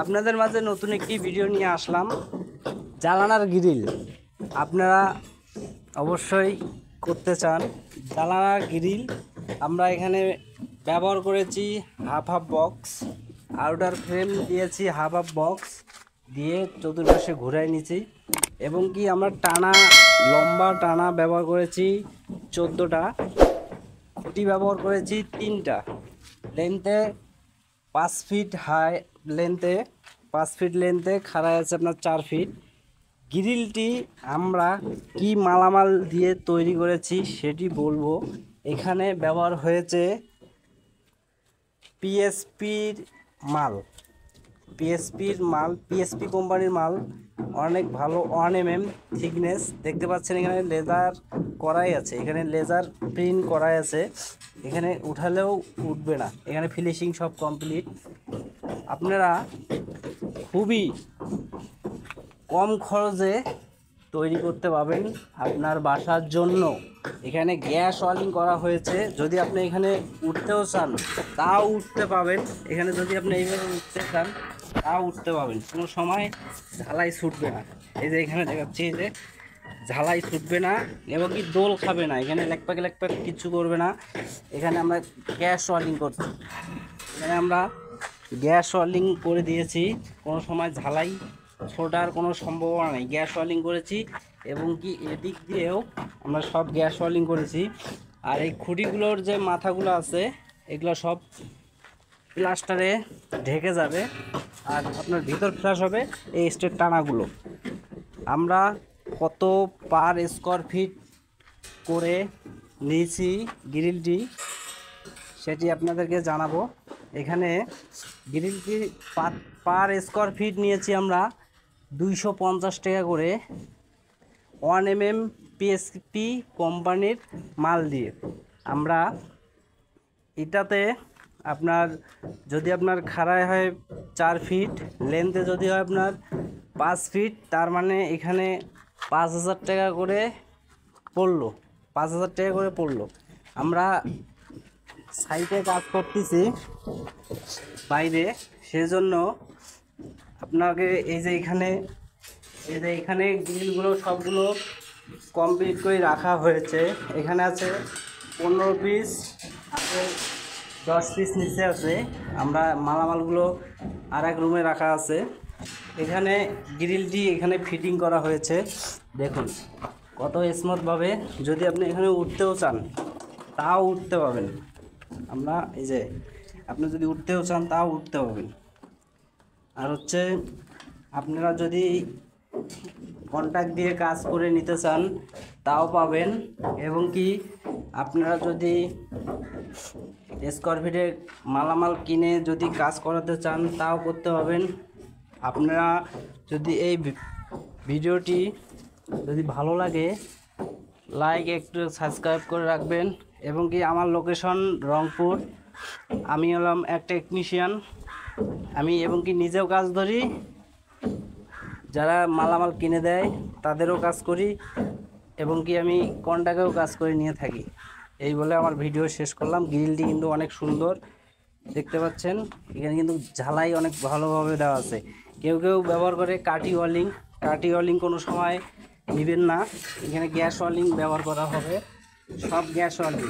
আপনাদের মাঝে নতুন একটি ভিডিও নিয়ে আসলাম। জানালার গ্রিল আপনারা অবশ্যই করতে চান। জানালার গ্রিল আমরা এখানে ব্যবহার করেছি half half box, outer frame দিয়েছি হাফ হাফ বক্স দিয়ে চতুর্পাশে ঘুরাই নিয়েছি, এবং কি আমরা লম্বা টানা ব্যবহার করেছি 14টা, খুঁটি ব্যবহার করেছি 3টা, লেন্থে 5 ফিট হাই, লেন্থে 5 ফিট, লেন্থে খাড়ায় আছে আপনার 4 ফিট। গ্রিলটি আমরা কি মালামাল দিয়ে তৈরি করেছি সেটি বলবো। এখানে ব্যবহার হয়েছে পিএসপির মাল, পিএসপি কোম্পানির মাল, অনেক ভালো 1 mm থিকনেস। দেখতে পাচ্ছেন এখানে লেজার করাই আছে, এখানে লেজার প্রিন্ট করাই আছে, এখানে উঠালেও উঠবে না, এখানে ফিনিশিং সব কমপ্লিট। আপনারা খুবই কম খরচে তৈরি করতে পারবেন আপনার বাসার জন্য। এখানে গ্যাস ওয়ালিং করা হয়েছে, যদি আপনি এখানে উঠতেও চান তাও উঠতে পাবেন। এখানে যদি আপনি এইভাবে উঠতে চান তাও উঠতে পাবেন, কোনো সময় ঝালাই ছুটবে না। এই যে এখানে দেখাচ্ছি, এই যে ঝালাই ছুটবে না এবং কি দোল খাবে না, এখানে লেকপাক কিছু করবে না। এখানে আমরা গ্যাস ওয়ালিং করছি, এখানে আমরা গ্যাস ওয়ালিং করে দিয়েছি, কোনো সময় ঝালাই ছোটার কোনো সম্ভাবনা নেই। গ্যাস ওয়ালিং করেছি এবং কি এদিক দিয়েও আমরা সব গ্যাস ওয়ালিং করেছি। আর এই খুঁটিগুলোর যে মাথাগুলো আছে এগুলো সব প্লাস্টারে ঢেকে যাবে, আর আপনার ভিতর ফ্ল্যাশ হবে এই স্টেট টানাগুলো। আমরা কত পার স্কোয়ার ফিট করে নিয়েছি গ্রিলটি সেটি আপনাদেরকে জানাবো। এখানে গ্রিলটি পার স্কোয়ার ফিট নিয়েছি আমরা 250 টাকা করে, 1 mm পিএসপি কোম্পানির মাল দিয়ে। আমরা এটাতে আপনার যদি আপনার খাড়ায় হয় 4 ফিট, লেন্থে যদি হয় আপনার 5 ফিট, তার মানে এখানে 5000 টাকা করে পড়লো, 5000 টাকা করে পড়লো। আমরা সাইটে কাজ করতেছি বাইরে, সেজন্য আপনাকে এই যে এখানে গ্রিলগুলো সবগুলো কমপ্লিট করে রাখা হয়েছে। এখানে আছে 15 পিস, আছে 10 পিস নিচে আছে। আমরা মালামালগুলো আর এক রুমে রাখা আছে। এখানে গ্রিলটি এখানে ফিটিং করা হয়েছে, দেখুন কত স্মুথভাবে। যদি আপনি এখানে উঠতেও চান তাও উঠতে পারবেন। আমরা এই যে আপনি যদি উঠতেও চান তাও উঠতে পারবেন। আর হচ্ছে আপনারা যদি কন্ট্রাক্ট দিয়ে কাজ করে নিতে চান তাও পাবেন, এবং কি আপনারা যদি স্কোয়ার ফিটে মালামাল কিনে যদি কাজ করাতে চান তাও করতে পারবেন। আপনারা যদি এই ভিডিওটি যদি ভালো লাগে লাইক একটু সাবস্ক্রাইব করে রাখবেন, এবং কি আমার লোকেশন রংপুর। আমি হলাম এক টেকনিশিয়ান, আমি এবং কি নিজেও কাজ ধরি, যারা মালামাল কিনে দেয় তাদেরও কাজ করি, এবং কি আমি কন্ট্রাক্টেও কাজ করে নিয়ে থাকি। এই বলে আমার ভিডিও শেষ করলাম। গ্রিলটি কিন্তু অনেক সুন্দর দেখতে পাচ্ছেন, এখানে কিন্তু ঝালাই অনেক ভালোভাবে দেওয়া আছে। কেউ ব্যবহার করে কাঠি ওয়ালিং কোনো সময় নেবেন না, এখানে গ্যাস ওয়ালিং ব্যবহার করা হবে, সব গ্যাস ওয়ালিং।